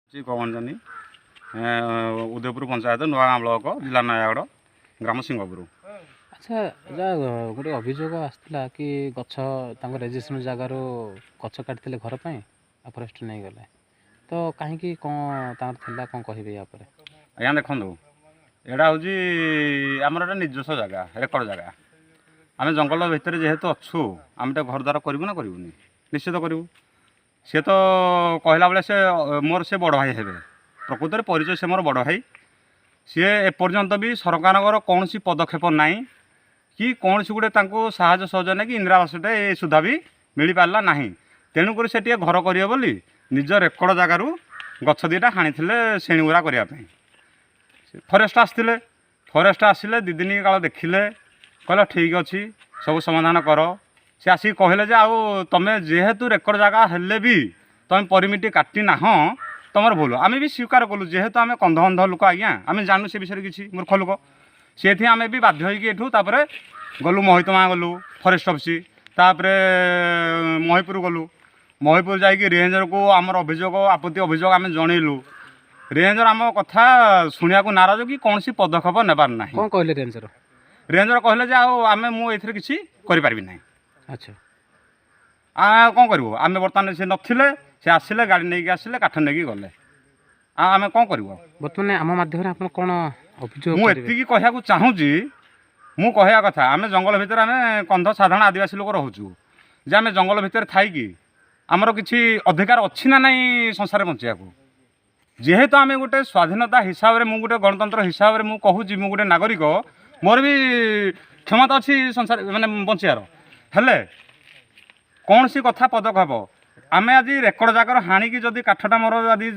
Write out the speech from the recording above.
जी कौनजानी उदयपुर पंचायत नुआ ब्लक जिला नयागढ़ ग्राम सिंहपुर। अच्छा गोटे अभियोग आसला कि गछ रेजिस्ट्रेशन जगार गछ काटी घर पर फरेस्ट नहीं गले तो कहीं कौन कौन कहे या आज्ञा देखो यहाँ हूँ आमर एक निजस्व जगह रेकर्ड जगह आम जंगल भितर जेहेतु अच्छु आम घर द्वार करूँ ना करूनी निश्चित करूँ सी तो कहला बेले से मोर से बड़ भाई हे प्रकृत में परिचय से मोर बड़ भाई सी एपर्यंत भी सरकार कौन पदक्षेप नाई कि कौन सी गोटे साहय सहयोग नहीं कि इंदिरा आवासटे ये सुधा भी मिल पारा ना तेणुक से घर करेंगे बोली निज रेकर्ड जगार गछ दीटा हाणी श्रेणीगुरा करने फरेस्ट आसते फरेस्ट आसिले 2 दिन काल देखिले कहला ठीक अच्छी सब समाधान कर सी आसिक कहले जे आउ तुम जेहेतु रेकर्ड जगह हेले भी तुम परमिट काटी ना तुम भूल आम भी स्वीकार कलु जेहेतु आम कंध अंध लोक आज्ञा आम जानू से विषय किसी मूर्ख लोक से आम भी बाध्य होठूर गलु महितमा गलु फरेस्ट अफिस तापर महिपुर गलु महिपुर जाकि रेंजर को आमर अभियोग आपत्ति अभियोग आम जनइलु रेंजर आम कथा शुणा को नाराज कि कौन सी पदक्षेप नेबार ना कौन कहले रेंजर रेंजर कहले आम मुझे किसी करें ना। अच्छा कौन करूँ आम बर्तमान से नथिले से आसिले गाड़ी नहीं आसिले काठ नहीं गले आम कौन करूँ बर्तमान आम माध्यम आप कौन अभियोग मुझे कहूँ चाहूँगी मु कहया कथा आम जंगल भितर आम कंध साधारण आदिवासी लोक रोचु जे आम जंगल भितर थी आमर किसी अधिकार अच्छी ना नहीं संसार बचा जेहेतु आम गोटे स्वाधीनता हिसाब से मुझे गणतंत्र हिसाब से मुझे कहूँ मु गोटे नागरिक मोर भी क्षमता अच्छी संसार माने बचार हेले कौन सी कथा पदक्षेप आम आज रेकर्ड जगार हाणिकी जदि काठटा मोर यदि